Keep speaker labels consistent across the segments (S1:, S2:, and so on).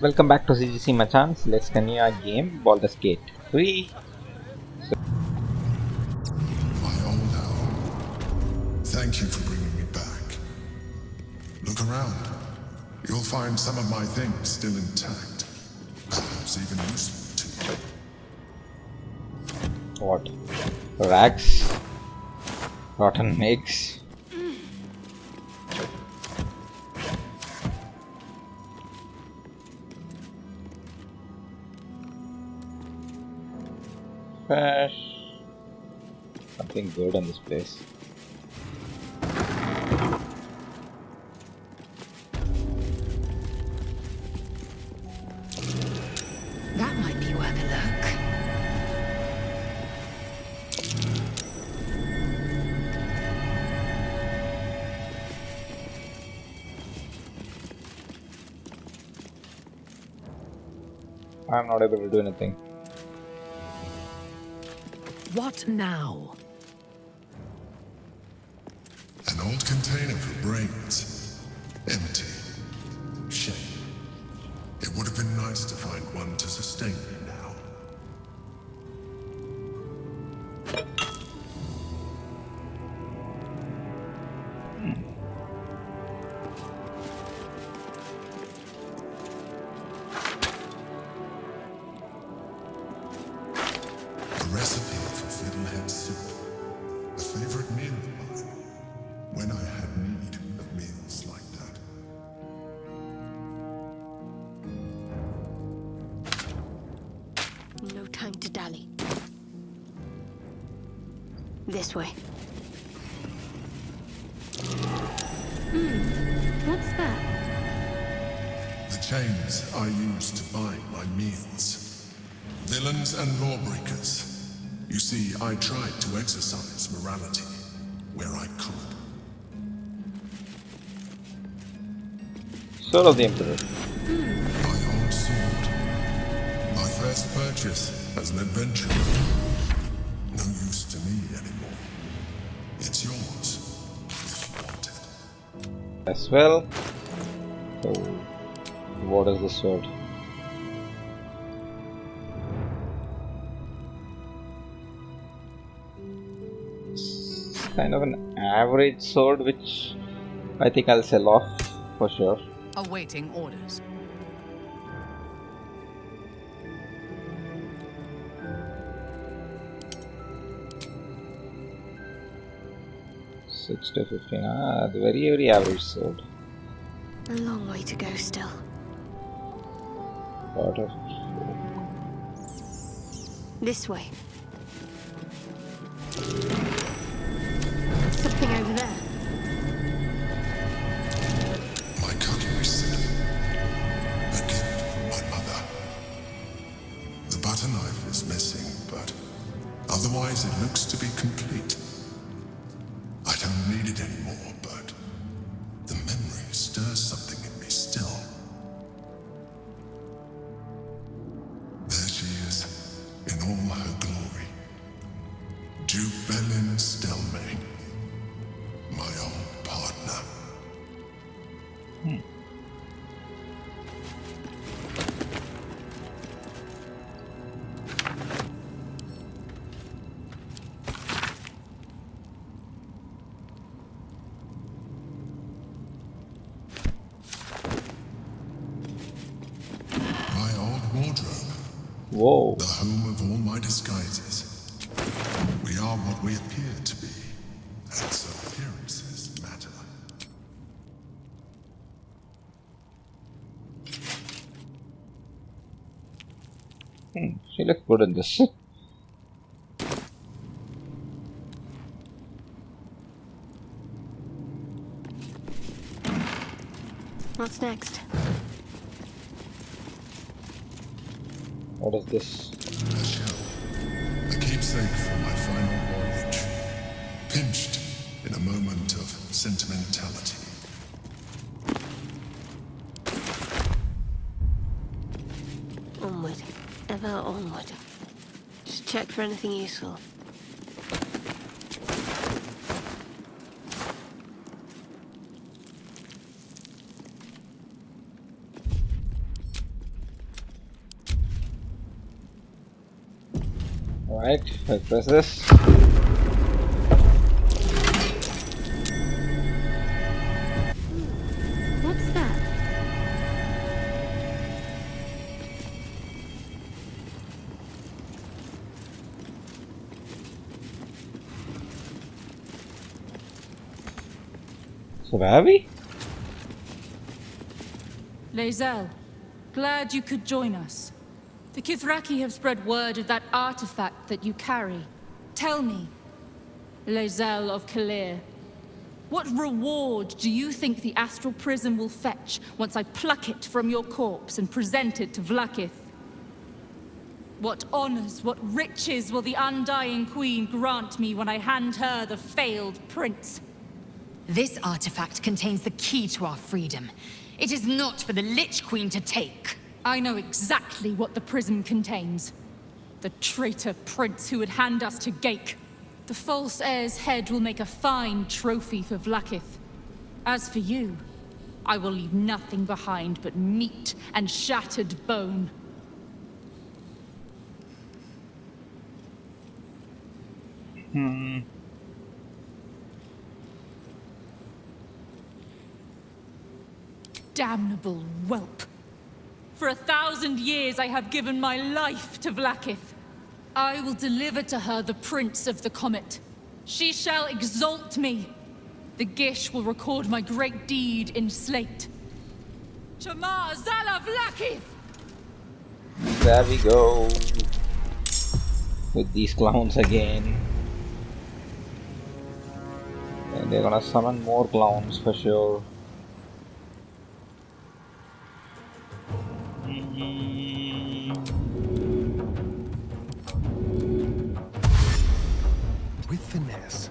S1: Welcome back to CGC Machans. Let's continue our game, Baldur's Gate 3.
S2: My old owl, thank you for bringing me back. Look around. You'll find some of my things still intact. Perhaps even useful to you.
S1: What? Rags? Rotten eggs? Fish. Something good in this place.
S3: That might be worth a look.
S1: I'm not able to do anything.
S3: What now?
S2: An old container for brains. Empty. Shame. It would have been nice to find one to sustain me now. A recipe for fiddlehead soup. A favorite meal of mine. When I had need of meals like that.
S4: No time to dally. This way. What's that?
S2: The chains I use to bind my meals. Villains and lawbreakers. You see, I tried to exercise morality where I could.
S1: Sword of the Emperor.
S2: My old sword. My first purchase as an adventurer. No use to me anymore. It's yours, if you want it.
S1: As well. So, what is the sword? It's kind of an average sword, which I think I'll sell off for sure.
S3: Awaiting orders.
S1: Six to 15. The very average sword.
S4: A long way to go still.
S1: Part of
S4: This way. Something over there.
S2: My cookery set. A gift from my mother. The butter knife is missing, but otherwise it looks to be complete. I don't need it anymore, but the memory stirs something in me still. There she is, in all her glory. Jubelin Stelmane, my old partner. My old wardrobe.
S1: whoa.
S2: The home of all my disguises. We are what we appear to be, and so appearances matter.
S1: She looks good in this.
S4: What's next?
S1: What is this?
S2: A shell. A keepsake from my final voyage. Pinched in a moment of sentimentality.
S4: Onward. Ever onward. Just check for anything useful.
S1: Alright, let's press this.
S4: What's that?
S1: So where are we?
S5: Lae'zel, glad you could join us. The Kithraki have spread word of that artifact that you carry. Tell me, Lae'zel of Kalir, what reward do you think the astral prism will fetch once I pluck it from your corpse and present it to Vlaakith? What honors, what riches will the Undying Queen grant me when I hand her the failed prince?
S3: This artifact contains the key to our freedom. It is not for the Lich Queen to take.
S5: I know exactly what the prism contains. The traitor prince who would hand us to Gake. The false heir's head will make a fine trophy for Vlaakith. As for you, I will leave nothing behind but meat and shattered bone. Damnable whelp. For 1,000 years I have given my life to Vlaakith. I will deliver to her the Prince of the Comet. She shall exalt me. The Gish will record my great deed in slate. Chamar Zala Vlaakith!
S1: There we go. With these clowns again. And they're gonna summon more clowns for sure.
S6: With finesse.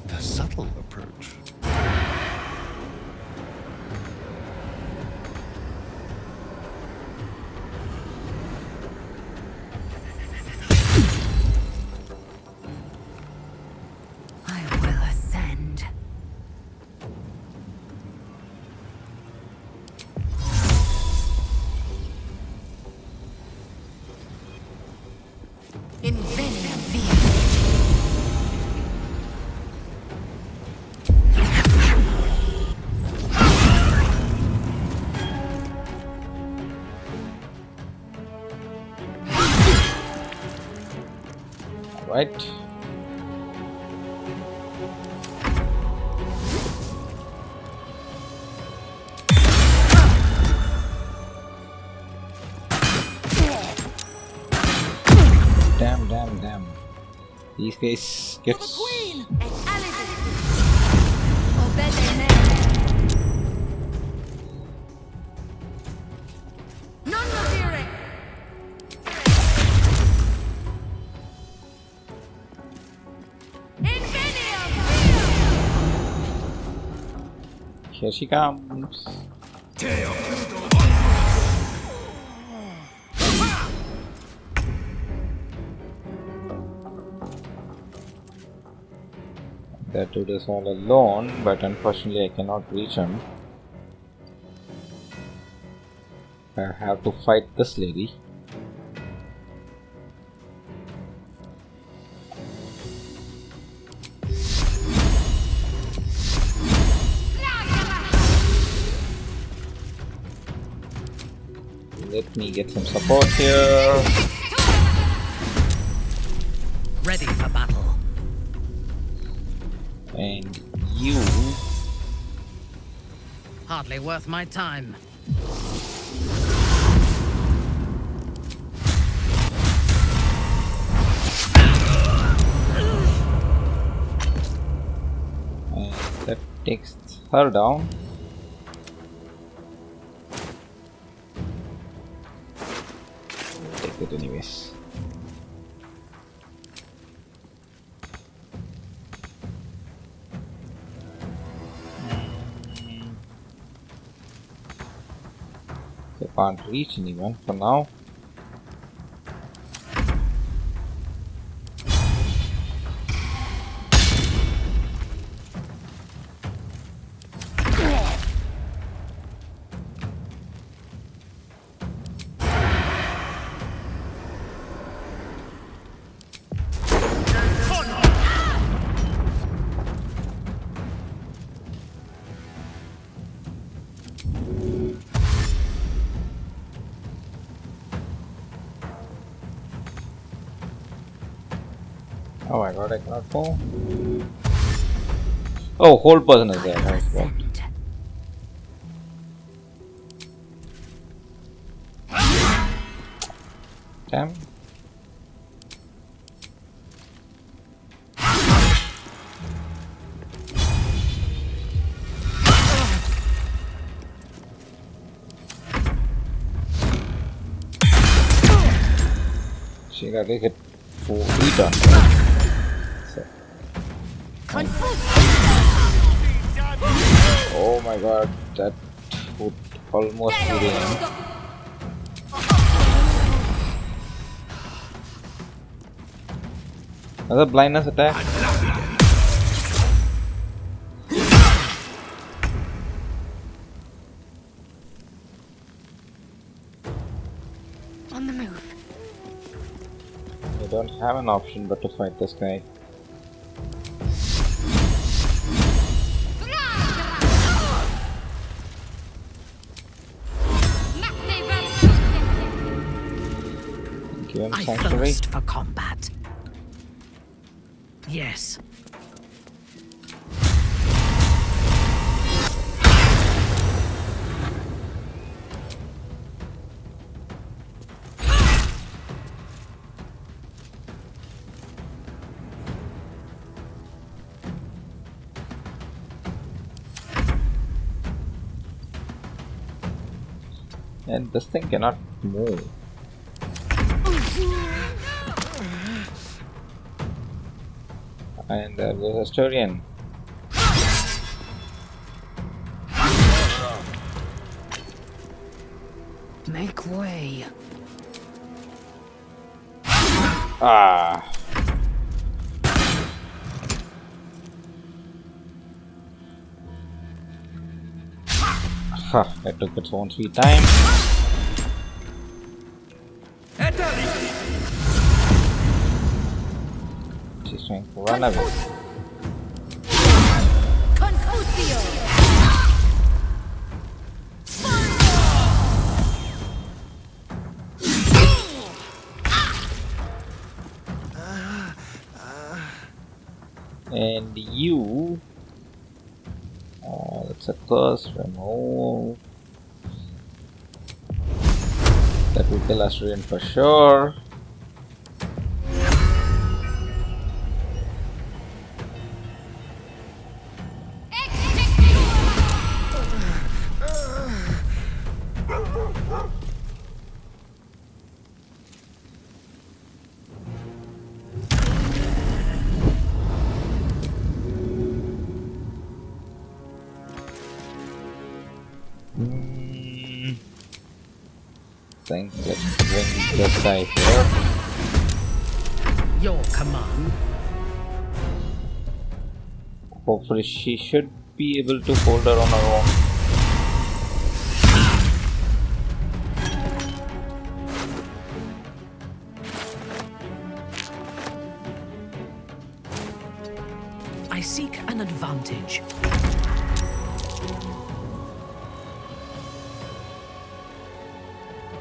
S6: The subtle approach.
S3: I will ascend. In venia via.
S1: Right. Damn. These guys get
S5: Queen!
S1: here she comes. That dude is all alone, but unfortunately I cannot reach him. I have to fight this lady. Let me get some support here.
S3: Ready for battle.
S1: And you.
S3: Hardly worth my time.
S1: And that takes her down. Take it anyways. I can't reach anyone for now. Oh my god, I cannot move. Oh, whole person is there. I forgot. Damn. She got to hit 4 feet on so. Oh my god, that would almost be the end. Another blindness attack.
S3: On the move.
S1: You don't have an option but to fight this guy. Give him
S7: I
S1: sanctuary.
S7: thirst for combat. Yes.
S1: And this thing cannot move. And there's a historian.
S7: Make way.
S1: Ah. Ha, it took its own sweet time. She's trying to run away. And you, it's a curse, remove. That will kill Asturian for sure. Think let's bring this guy here.
S7: Your command.
S1: Hopefully she should be able to hold her on her own.
S7: I seek an advantage.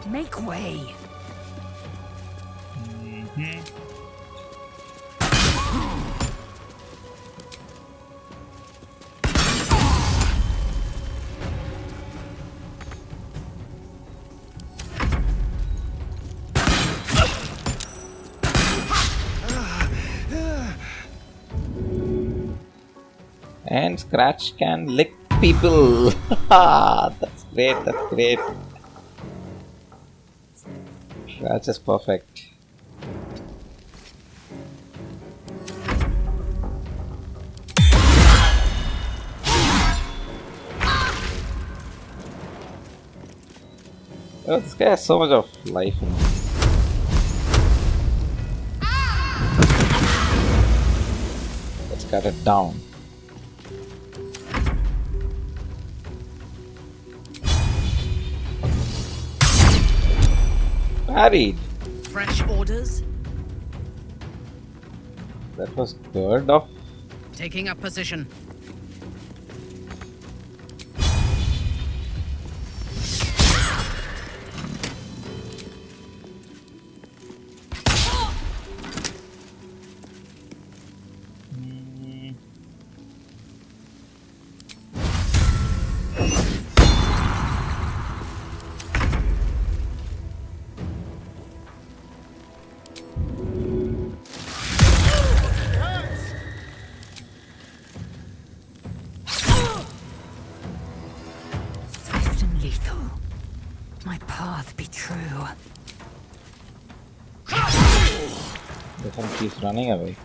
S7: Make way.
S1: And Scratch can lick people. That's great, that's great. Scratch is perfect. Oh, this guy has so much of life in him. Let's cut it down. Parried.
S7: Fresh orders.
S1: That was good of.
S7: Taking up position. my path be true.
S1: This one keeps running away.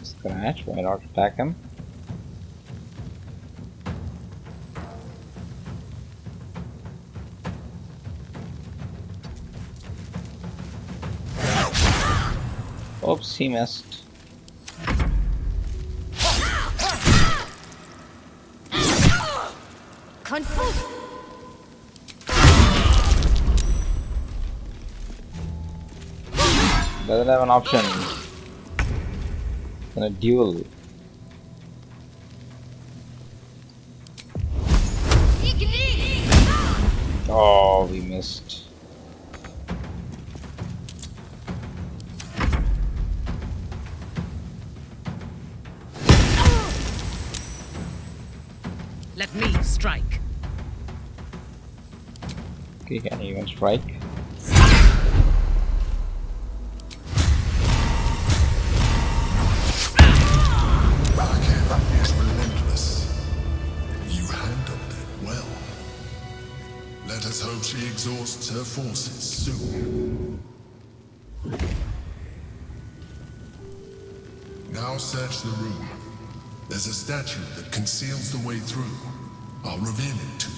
S1: Scratch, why not attack him? Oops, he missed. Doesn't have an option. It's in a duel. Oh, we missed.
S7: Let me strike.
S1: Okay, can he even strike?
S2: Raquel is relentless. You handled it well. Let us hope she exhausts her forces soon. Now search the room. There's a statue that conceals the way through. I'll reveal it to you.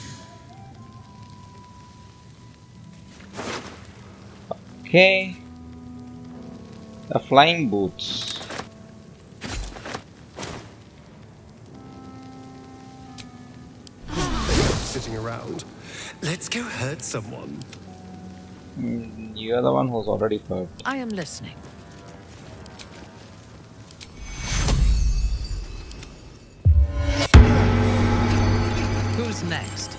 S1: Okay. The flying boots.
S6: Sitting around. Let's go hurt someone.
S1: You're the one who's already hurt.
S7: I am listening. Who's next?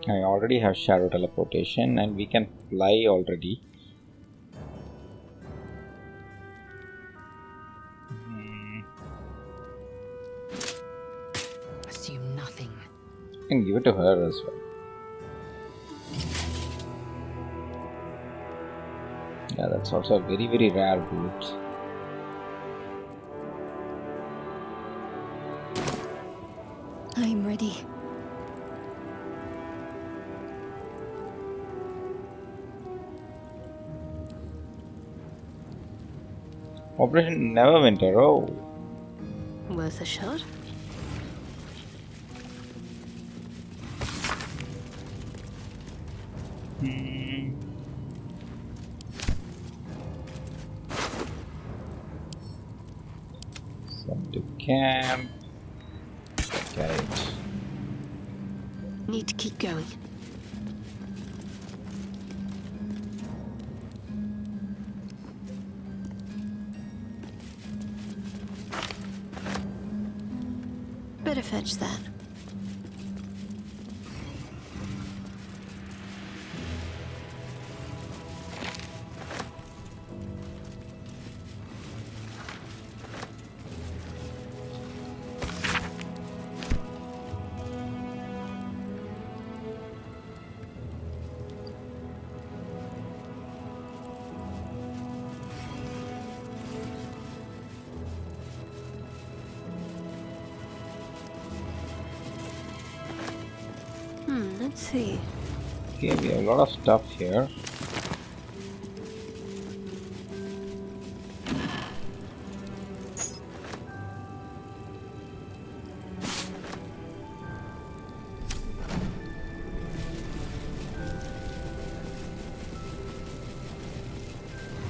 S1: I already have shadow teleportation and we can fly already.
S3: Assume nothing.
S1: I can give it to her as well. Yeah, that's also a very, very rare boot.
S4: I'm ready.
S1: Operation Neverwinter, oh.
S4: Worth a shot?
S1: Send to camp. Get it.
S4: Need to keep going. Better fetch that. Let's see.
S1: Okay, we have a lot of stuff here.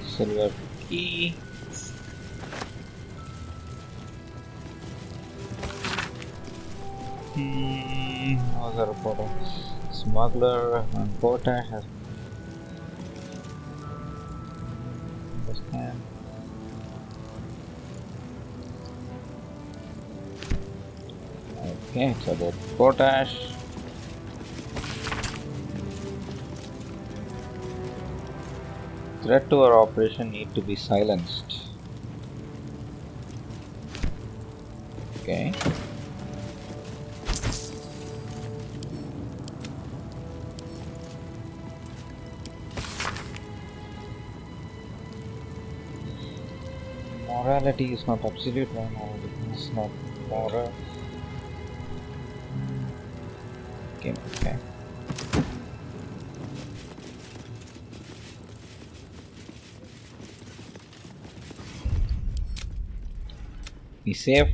S1: Silver key. How's the reporter? Smuggler and porter has understand. Okay, it's about potash. Threat to our operation need to be silenced. Okay. Morality is not absolute, morality is not moral. Okay. Be safe.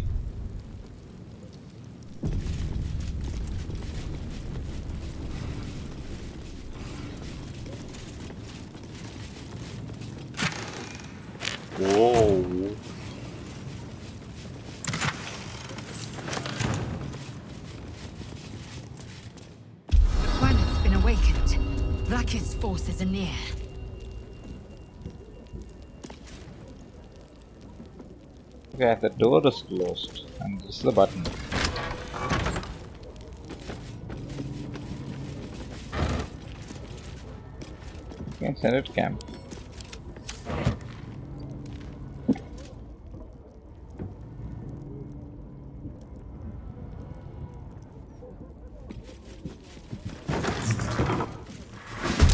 S8: Whoa.
S3: Planet's been awakened. Vlaakith's forces are near.
S1: Okay, the door is closed, and this is the button. Okay, send it camp.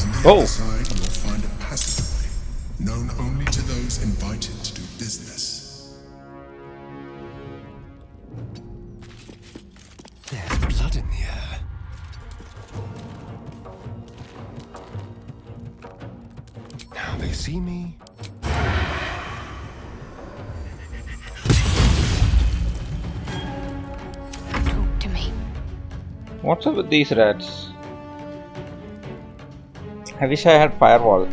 S2: On the other side, you will find a passageway, known only to those invited to do business.
S6: There's blood in the air. Now they see me.
S3: Talk to me.
S1: What's up with these rats? I wish I had firewall.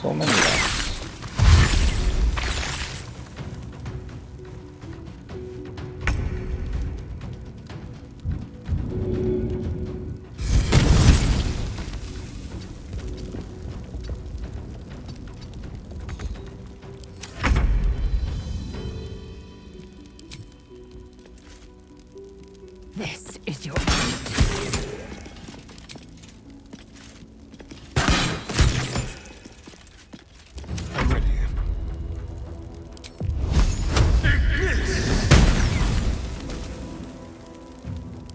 S1: So many rats.
S3: This is your
S6: I'm ready.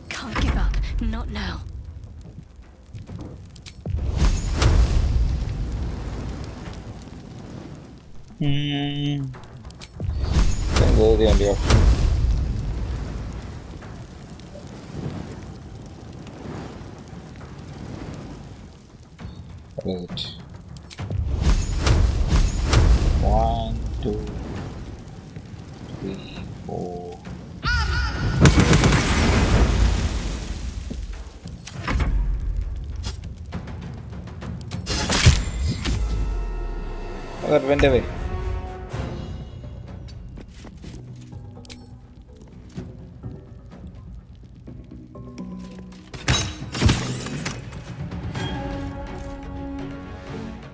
S4: Can't give up. Not now.
S1: Then go to the only option. What is it? 1, 2, 3, 4. Oh, that went away.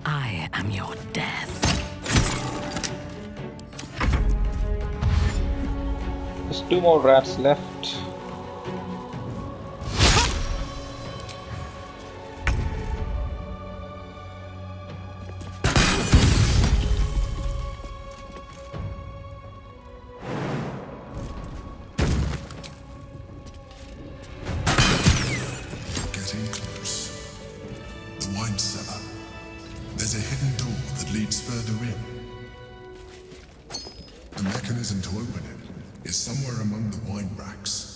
S7: I am your death.
S1: There's 2 more rats left.
S2: Getting close. open it is somewhere among the wine racks.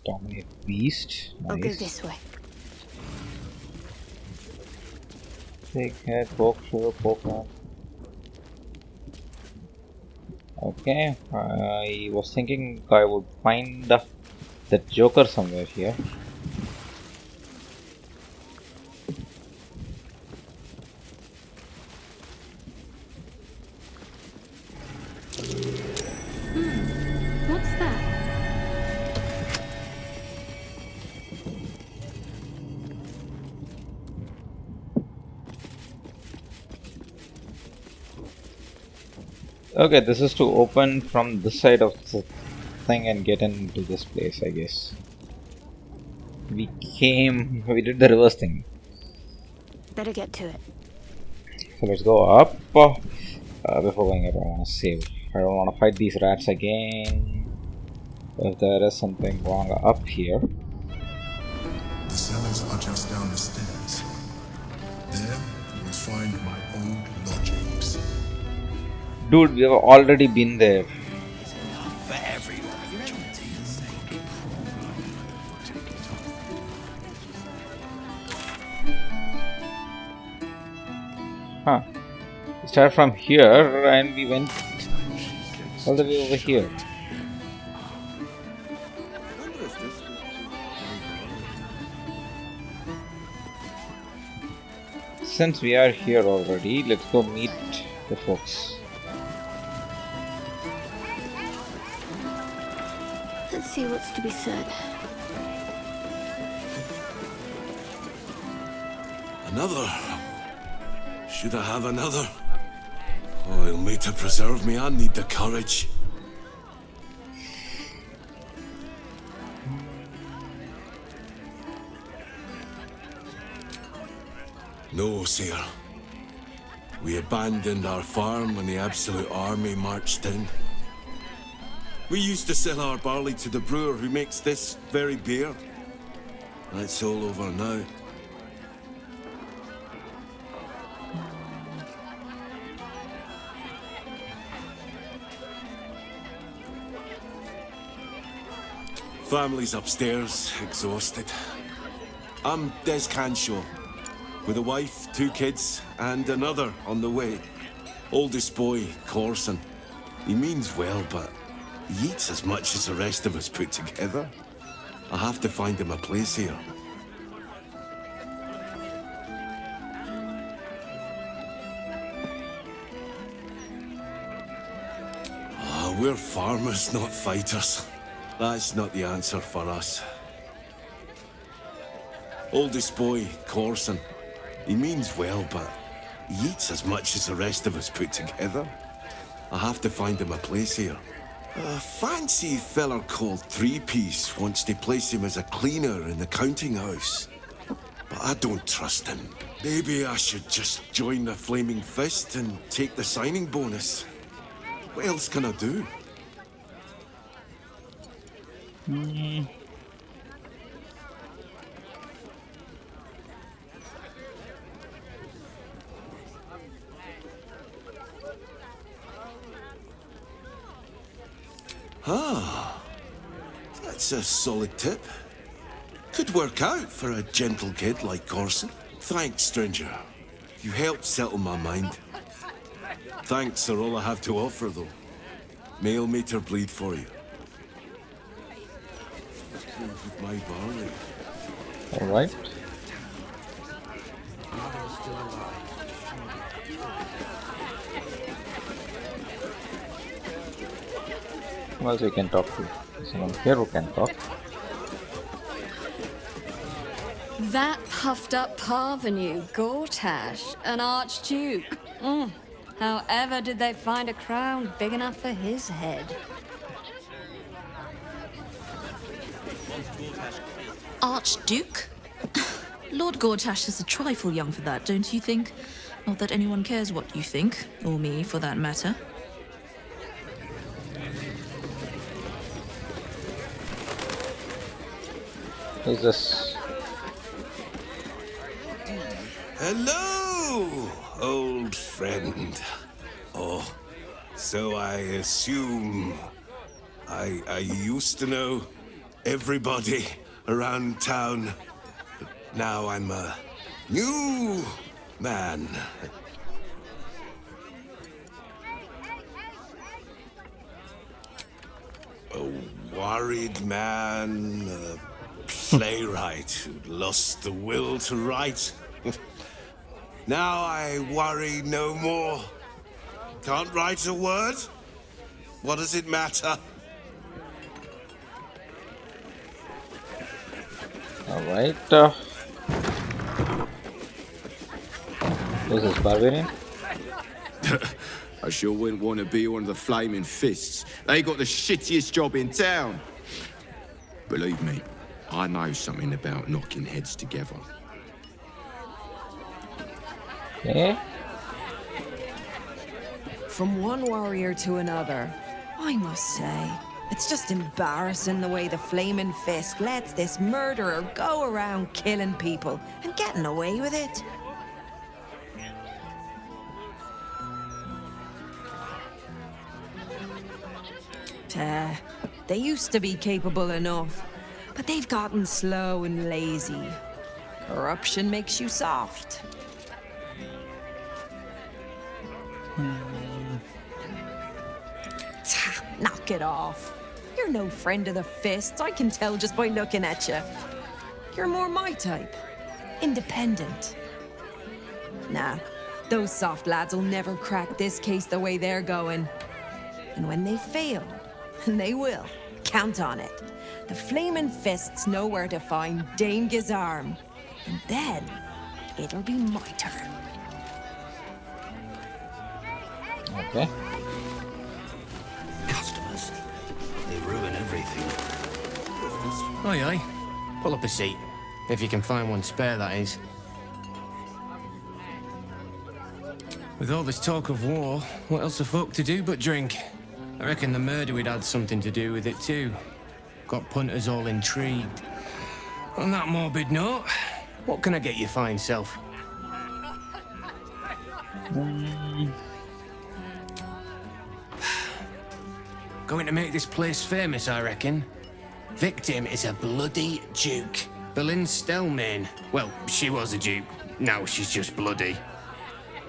S1: Dominate beast.
S4: I'll go
S1: Nice.
S4: this way.
S1: Take head, poke through, poke on. Okay, I was thinking I would find the Joker somewhere here.
S4: What's that?
S1: Okay, this is to open from this side of the thing and get into this place, I guess. We did the reverse thing.
S4: Better get to it.
S1: So let's go up. Before going up, I want to save. I don't want to fight these rats again. If there is something wrong up here.
S2: The cellars are just down the stairs. There you will find my old lodgings.
S1: Dude, we have already been there. Huh. We started from here and we went all the way over here. Since we are here already, let's go meet the folks.
S4: Let's see what's to be said.
S6: Another? Should I have another? Oil me to preserve me, I need the courage. No, sir. We abandoned our farm when the Absolute Army marched in. We used to sell our barley to the brewer who makes this very beer. That's all over now. Family's upstairs, exhausted. I'm Des Canshaw, with a wife, 2 kids, and another on the way. Oldest boy, Corson. He means well, but he eats as much as the rest of us put together. I have to find him a place here. We're farmers, not fighters. That's not the answer for us. Oldest boy, Corson. He means well, but he eats as much as the rest of us put together. I have to find him a place here. A fancy feller called Three-Piece wants to place him as a cleaner in the counting house. But I don't trust him. Maybe I should just join the Flaming Fist and take the signing bonus. What else can I do? That's a solid tip. Could work out for a gentle kid like Corson. Thanks, stranger. You helped settle my mind. Thanks are all I have to offer, though. Mail meter bleed for you. With my barley.
S1: Alright. Who else we can talk to? Someone here who can talk.
S8: That puffed up parvenu, Gortash, an archduke. However did they find a crown big enough for his head?
S7: Archduke? Lord Gortash is a trifle young for that, don't you think? Not that anyone cares what you think, or me for that matter.
S1: Who's this?
S6: Hello, old friend. Oh, so I assume I used to know everybody around town, but now I'm a new man. A worried man, a playwright who'd lost the will to write. Now I worry no more. Can't write a word? What does it matter?
S1: Alright. Who's this, Barbarian?
S9: I sure wouldn't want to be one of the Flaming Fists. They got the shittiest job in town. Believe me, I know something about knocking heads together.
S1: Okay.
S10: From one warrior to another, I must say, it's just embarrassing the way the Flaming Fist lets this murderer go around killing people and getting away with it. They used to be capable enough, but they've gotten slow and lazy. Corruption makes you soft. Knock it off. You're no friend of the Fists, I can tell just by looking at you. You're more my type. Independent. Nah, those soft lads will never crack this case the way they're going. And when they fail, and they will, count on it, the Flaming Fists know where to find Dame Gizarm. And then, it'll be my turn.
S1: Okay.
S11: Customers, they ruin everything.
S12: Aye, aye. Pull up a seat. If you can find one spare, that is. With all this talk of war, what else are folk to do but drink? I reckon the murder would had something to do with it too. Got punters all intrigued. On that morbid note, what can I get you fine self? Going to make this place famous, I reckon. Victim is a bloody duke. Boleyn Stelmane. Well, she was a duke. Now she's just bloody.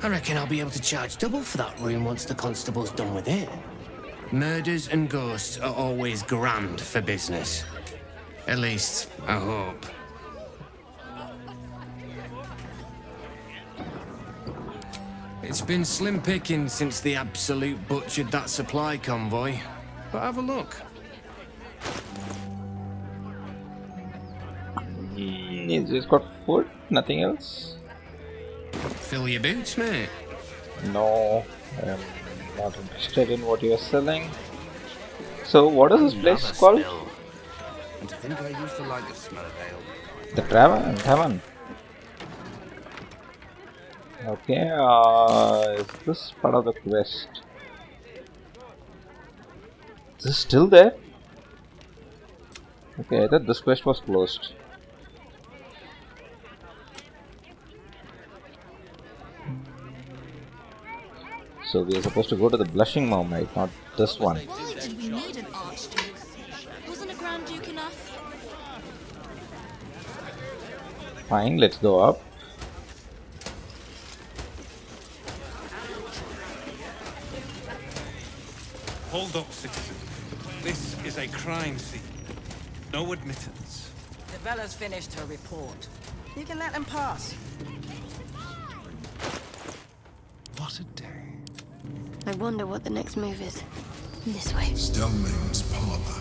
S12: I reckon I'll be able to charge double for that room once the constable's done with it. Murders and ghosts are always grand for business. At least, I hope. It's been slim picking since the Absolute butchered that supply convoy. But have a look.
S1: He's just got food, nothing else.
S12: Fill your boots, mate.
S1: No, I'm not interested in what you're selling. So, what is this place called?
S11: And to think I used to like the smell of ale.
S1: The Tavern. Okay, is this part of the quest? Is this still there? Okay, I thought this quest was closed. So we are supposed to go to the Blushing Mermaid, not this one.
S7: Why did we need an Archduke? Wasn't a Grand Duke enough?
S1: Fine, let's go up.
S13: Hold up, citizen. This is a crime scene. No admittance.
S14: The Bella's finished her report. You can let them pass.
S13: What a day.
S4: I wonder what the next move is. This way.
S2: Stelmane's parlor.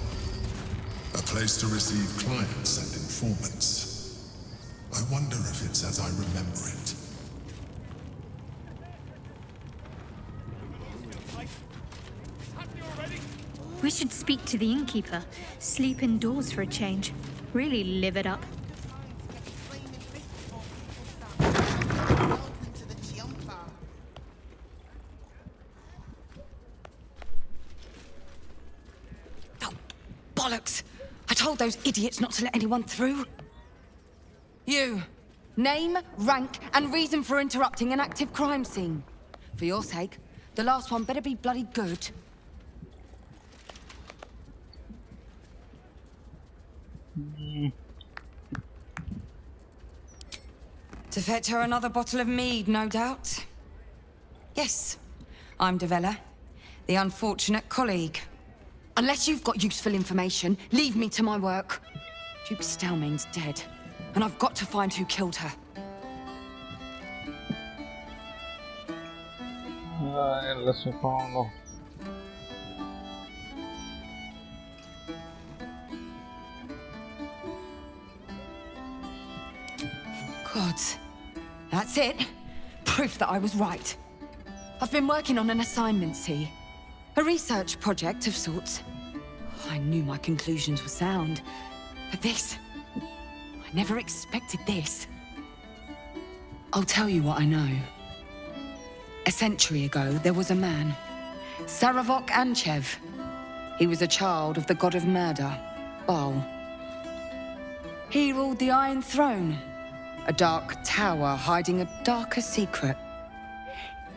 S2: A place to receive clients and informants. I wonder if it's as I remember it.
S15: We should speak to the innkeeper. Sleep indoors for a change. Really live it up.
S14: Oh, bollocks! I told those idiots not to let anyone through. You,
S16: Name, rank, and reason for interrupting an active crime scene. For your sake, the last one better be bloody good. To fetch her another bottle of mead, no doubt. Yes, I'm Devella, the unfortunate colleague. Unless you've got useful information, leave me to my work. Duke Stelmane's dead, and I've got to find who killed her.
S1: Let's follow.
S16: Gods. That's it. Proof that I was right. I've been working on an assignment, see? A research project of sorts. I knew my conclusions were sound. But this... I never expected this. I'll tell you what I know. A century ago, there was a man. Saravok Anchev. He was a child of the god of murder, Baal. He ruled the Iron Throne, a dark tower hiding a darker secret.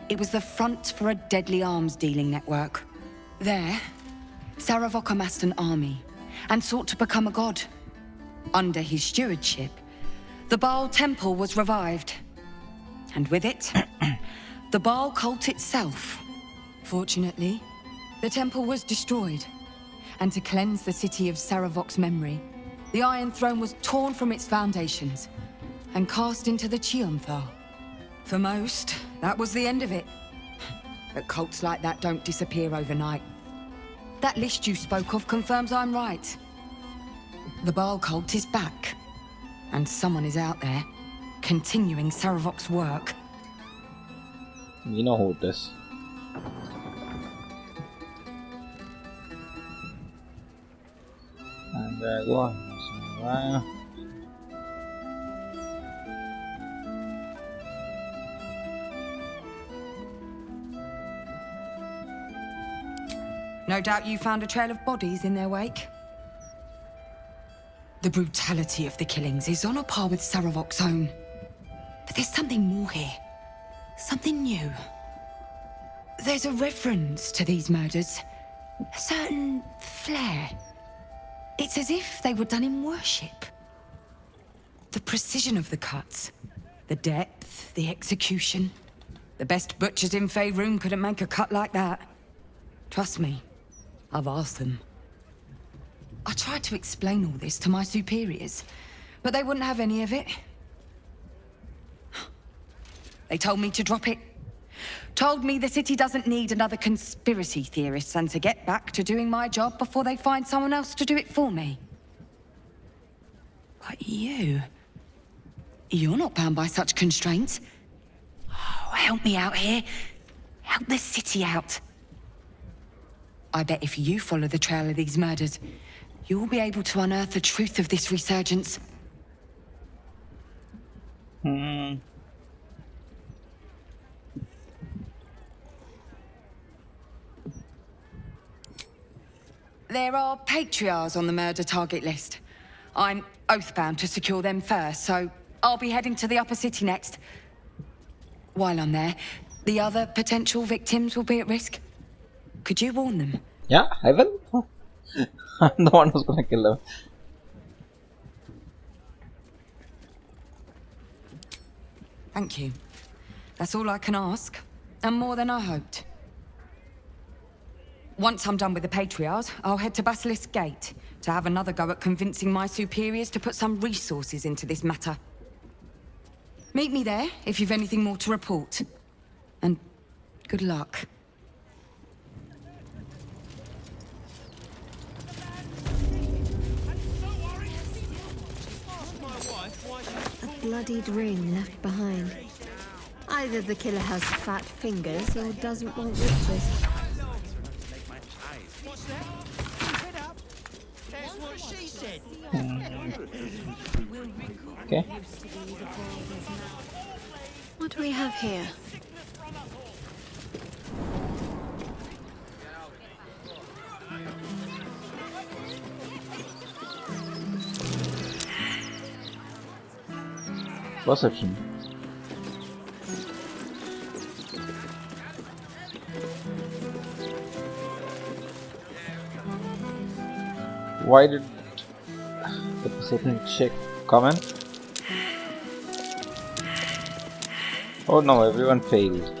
S16: It was the front for a deadly arms-dealing network. There, Saravok amassed an army and sought to become a god. Under his stewardship, the Baal Temple was revived. And with it, the Baal cult itself. Fortunately, the temple was destroyed. And to cleanse the city of Saravok's memory, the Iron Throne was torn from its foundations and cast into the Chionthar. For most, that was the end of it. But cults like that don't disappear overnight. That list you spoke of confirms I'm right. The Baal cult is back. And someone is out there, continuing Saravok's work.
S1: You know who it is. And go on.
S16: No doubt you found a trail of bodies in their wake. The brutality of the killings is on a par with Saravok's own. But there's something more here. Something new. There's a reverence to these murders. A certain flair. It's as if they were done in worship. The precision of the cuts. The depth, the execution. The best butchers in Faerun couldn't make a cut like that. Trust me, I've asked them. I tried to explain all this to my superiors, but they wouldn't have any of it. They told me to drop it. Told me the city doesn't need another conspiracy theorist and to get back to doing my job before they find someone else to do it for me. But you're not bound by such constraints. Oh, help me out here. Help the city out. I bet if you follow the trail of these murders, you'll be able to unearth the truth of this resurgence. There are patriarchs on the murder target list. I'm oath-bound to secure them first, so I'll be heading to the upper city next. While I'm there, the other potential victims will be at risk. Could you warn them?
S1: Yeah, I will. I'm the one who's gonna kill them.
S16: Thank you. That's all I can ask, and more than I hoped. Once I'm done with the Patriarchs, I'll head to Basilisk Gate to have another go at convincing my superiors to put some resources into this matter. Meet me there if you've anything more to report. And good luck.
S4: A bloodied ring left behind. Either the killer has fat fingers or doesn't want witches.
S1: Okay.
S4: What do we have here?
S1: Perception. Why did the perception check come in? Oh no, everyone failed.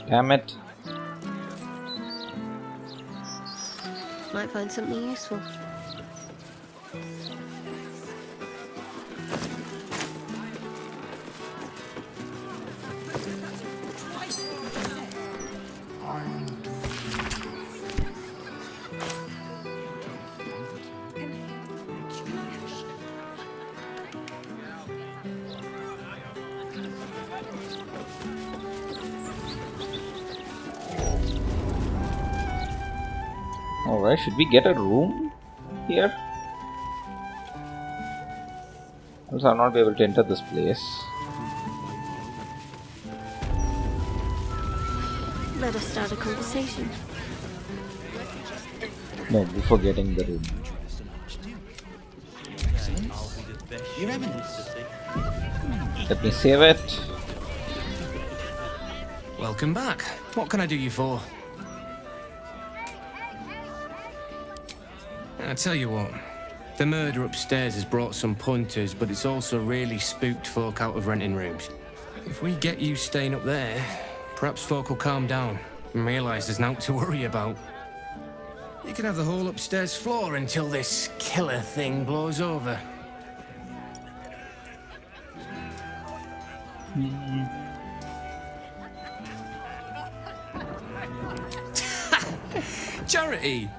S1: Damn it.
S4: Might find something useful.
S1: Alright, should we get a room here? Else I'll not be able to enter this place.
S4: Let us start a conversation.
S1: No, before getting the room.
S11: Your Eminence.
S1: Let me save it.
S12: Welcome back. What can I do you for? I tell you what, the murder upstairs has brought some punters, but it's also really spooked folk out of renting rooms. If we get you staying up there, perhaps folk will calm down and realise there's naught to worry about. You can have the whole upstairs floor until this killer thing blows over. Charity!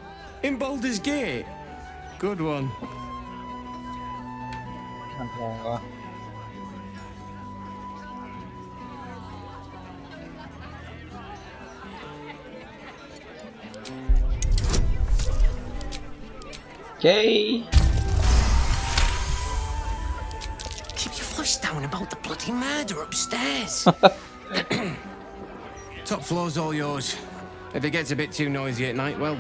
S12: In Baldur's Gate! Good one.
S1: Okay.
S12: Keep your voice down about the bloody murder upstairs. Top floor's all yours. If it gets a bit too noisy at night, well,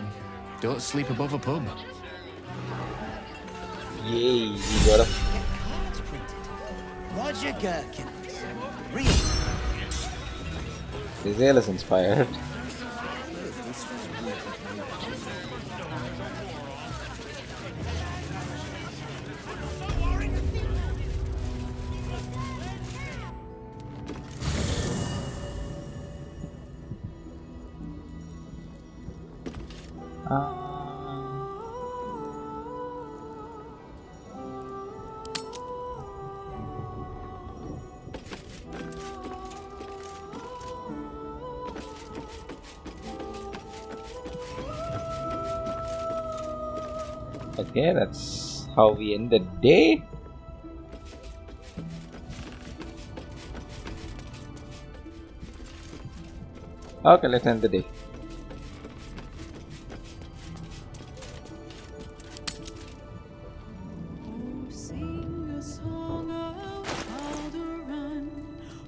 S12: don't sleep above a pub.
S1: Yay, we got a...
S11: Roger Gherkins. Real.
S1: Rizal is inspired. Okay, that's how we end the day. Okay, let's end the day.
S17: Sing a song of Baldur,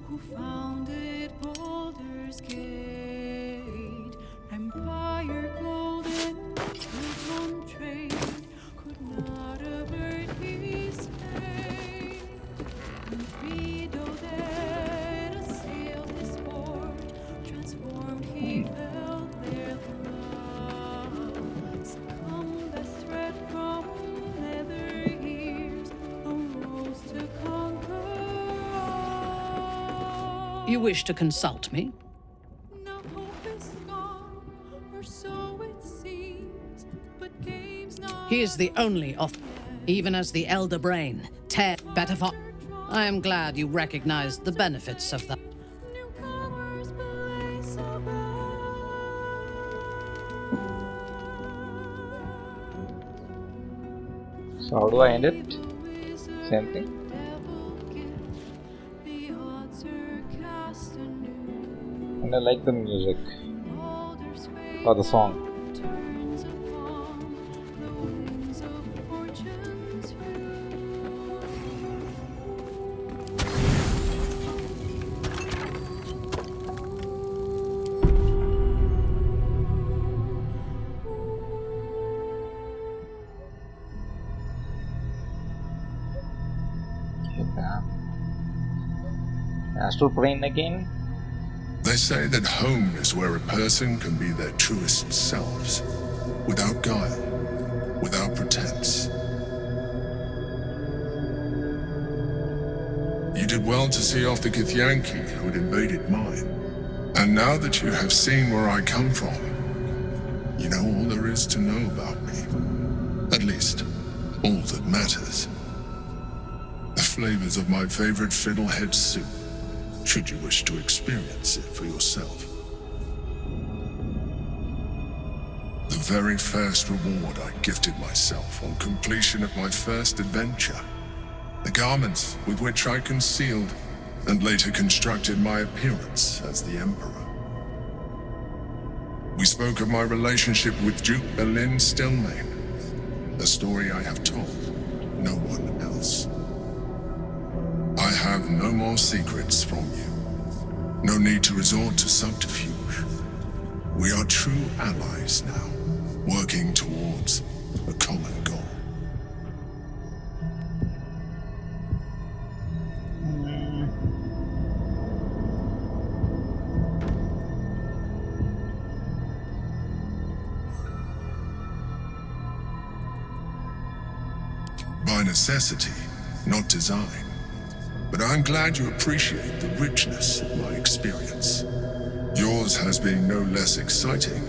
S17: who founded Baldur's Gate. Empire golden, built on trade, could not avert his fate. And Credo that assailed his port, transformed he felt their love. Succumbed as threat from nether years, arose to conquer all.
S18: You wish to consult me?
S17: Now hope is gone, or so it seems, but games not.
S18: He is the only of, even as the elder brain. Better for. I am glad you recognized the benefits of that.
S17: Newcomers place above.
S1: So how do I end it? Same thing.
S17: The odds are cast anew.
S1: And I like the music or the song.
S17: Turns upon the wings of fortune's
S1: Astral plane again?
S2: They say that home is where a person can be their truest selves, without guile, without pretense. You did well to see off the Githyanki who had invaded mine. And now that you have seen where I come from, you know all there is to know about me. At least, all that matters. The flavors of my favorite fiddlehead soup, should you wish to experience it for yourself. The very first reward I gifted myself on completion of my first adventure. The garments with which I concealed and later constructed my appearance as the Emperor. We spoke of my relationship with Duke Berlin Stillmane, a story I have told no one else. I have no more secrets from you. No need to resort to subterfuge. We are true allies now, working towards a common goal. By necessity, not design. But I'm glad you appreciate the richness of my experience. Yours has been no less exciting,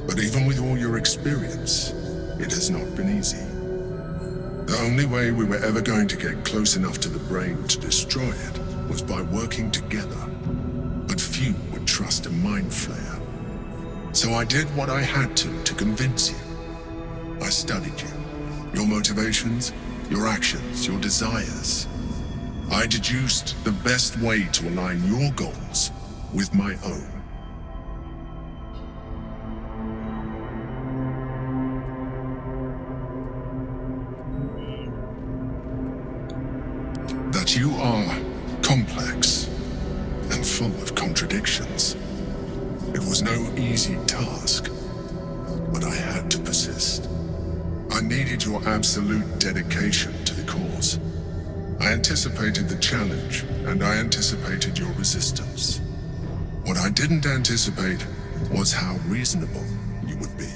S2: but even with all your experience, it has not been easy. The only way we were ever going to get close enough to the brain to destroy it was by working together. But few would trust a Mindflayer. So I did what I had to convince you. I studied you. Your motivations, your actions, your desires. I deduced the best way to align your goals with my own. That you are complex and full of contradictions. It was no easy task, but I had to persist. I needed your absolute dedication to the cause. I anticipated the challenge, and I anticipated your resistance. What I didn't anticipate was how reasonable you would be.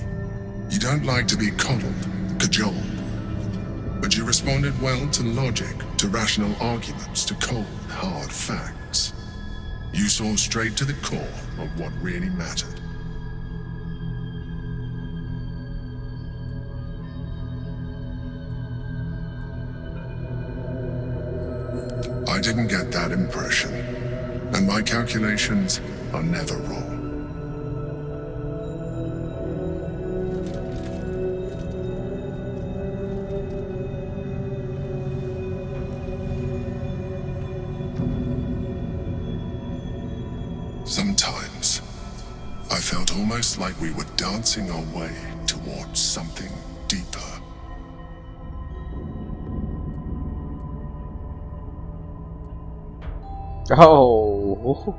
S2: You don't like to be coddled, cajoled, but you responded well to logic, to rational arguments, to cold, hard facts. You saw straight to the core of what really mattered. I didn't get that impression, and my calculations are never wrong. Sometimes, I felt almost like we were dancing our way towards something deeper.
S1: Oh.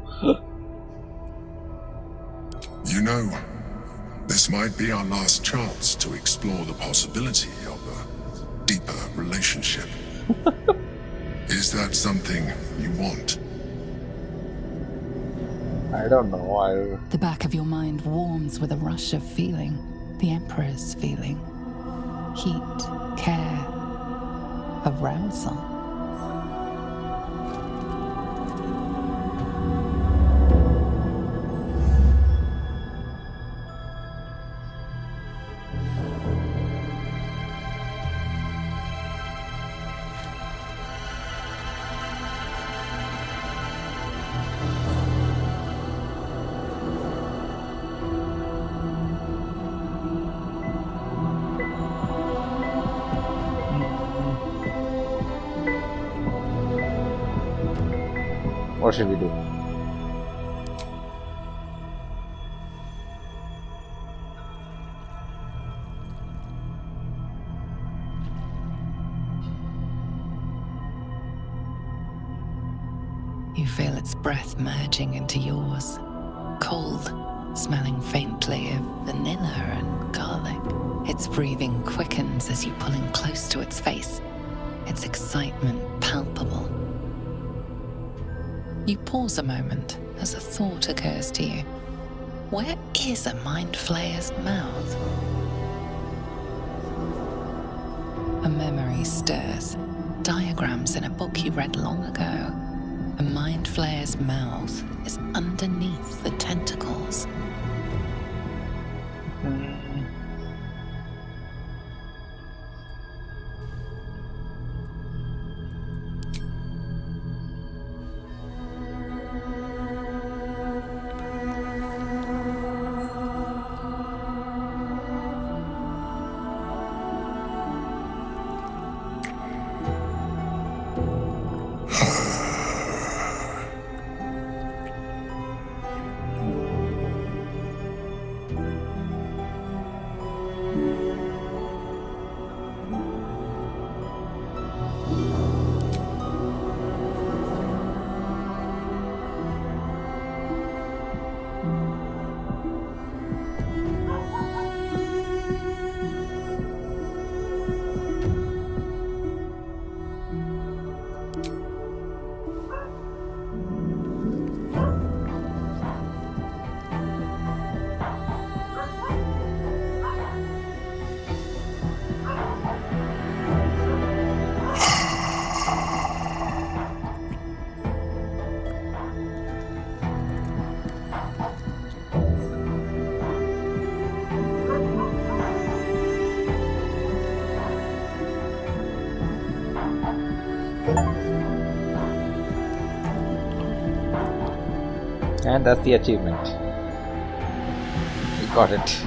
S2: You know, this might be our last chance to explore the possibility of a deeper relationship. Is that something you want?
S1: I don't know.
S19: The back of your mind warms with a rush of feeling. The Emperor's feeling. Heat, care, arousal.
S1: What should we do?
S19: You feel its breath merging into yours. Cold, smelling faintly of vanilla and garlic. Its breathing quickens as you pull in close to its face. Its excitement palpable. You pause a moment as a thought occurs to you. Where is a Mindflayer's mouth? A memory stirs. Diagrams in a book you read long ago. A Mindflayer's mouth is underneath the tentacles.
S1: And that's the achievement. We got it.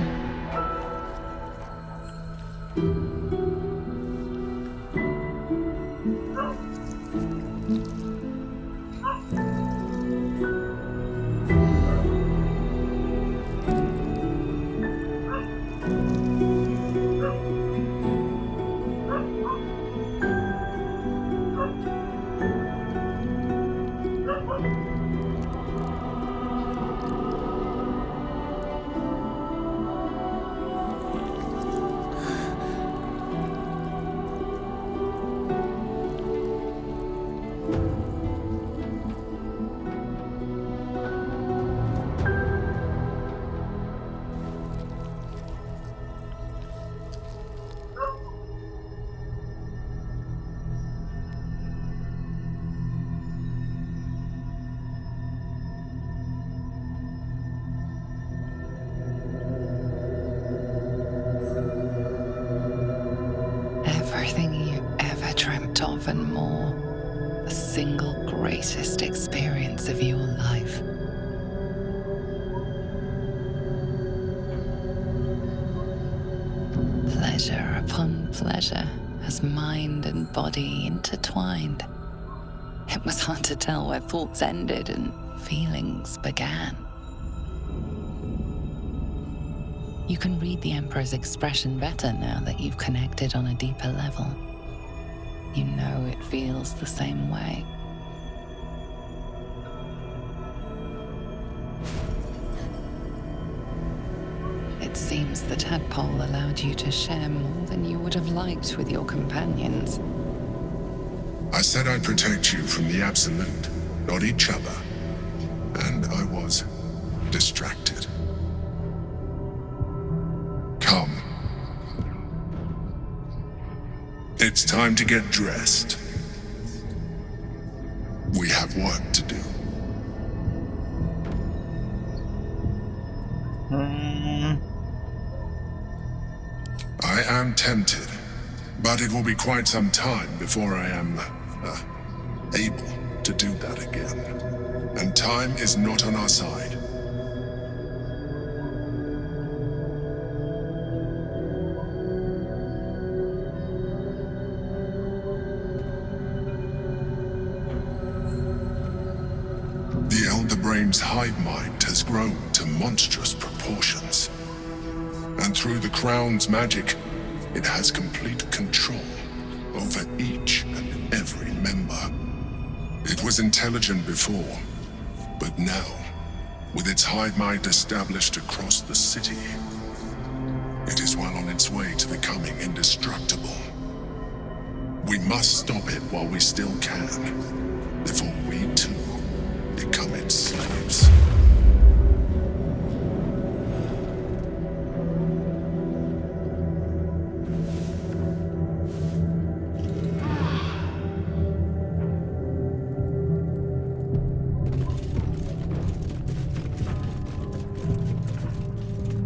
S19: Everything you ever dreamt of and more. The single greatest experience of your life. Pleasure upon pleasure as mind and body intertwined. It was hard to tell where thoughts ended and feelings began. You can read the Emperor's expression better now that you've connected on a deeper level. You know it feels the same way. It seems the tadpole allowed you to share more than you would have liked with your companions.
S2: I said I'd protect you from the Absolute, not each other. And I was distracted. Come. It's time to get dressed. We have work to do. I am tempted, but it will be quite some time before I am able to do that again. And time is not on our side. The Elder Brain's hive mind has grown to monstrous proportions. And through the Crown's magic, it has complete control over each and every member. It was intelligent before, but now, with its hive mind established across the city, it is well on its way to becoming indestructible. We must stop it while we still can, before we too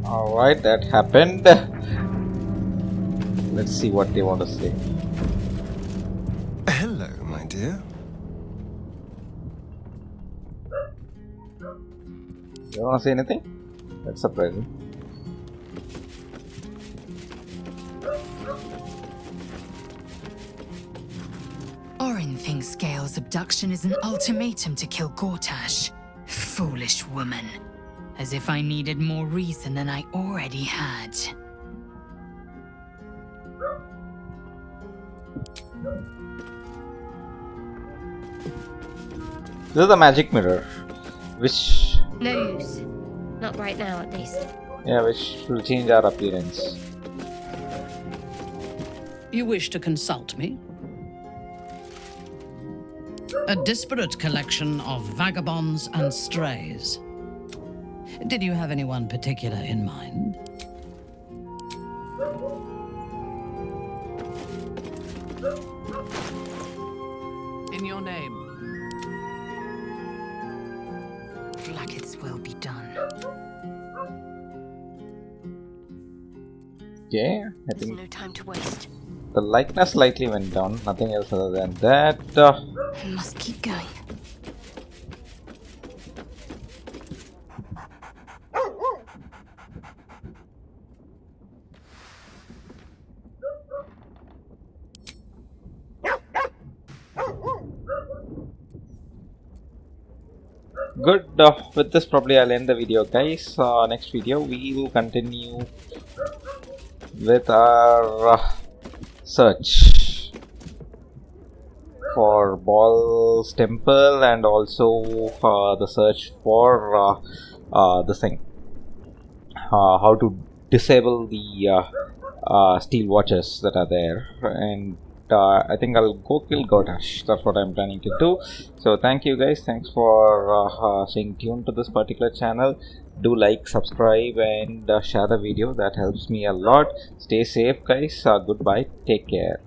S1: Alright, that happened. Let's see what they want to say.
S20: Hello, my dear.
S1: You want to say anything? That's surprising.
S3: Orin thinks Gale's abduction is an ultimatum to kill Gortash. Foolish woman. As if I needed more reason than I already had.
S1: This is the magic mirror, which...
S21: No use. Not right now, at least.
S1: Yeah, which will change our appearance.
S18: You wish to consult me? A disparate collection of vagabonds and strays. Did you have anyone particular in mind?
S19: In your name.
S3: Flackett's will be done.
S1: Okay, I
S21: There's
S1: think
S21: no time to waste.
S1: the likeness slightly went down, nothing else other than that.
S3: I must keep going.
S1: Good, with this probably I'll end the video, guys. Next video we will continue with our search for Baldur's Temple and also the search for the thing. How to disable the steel watches that are there, and I think I'll go kill Gortash. That's what I'm planning to do. So thank you guys, thanks for staying tuned to this particular channel. Do like, subscribe and share the video, that helps me a lot. Stay safe guys, goodbye, take care.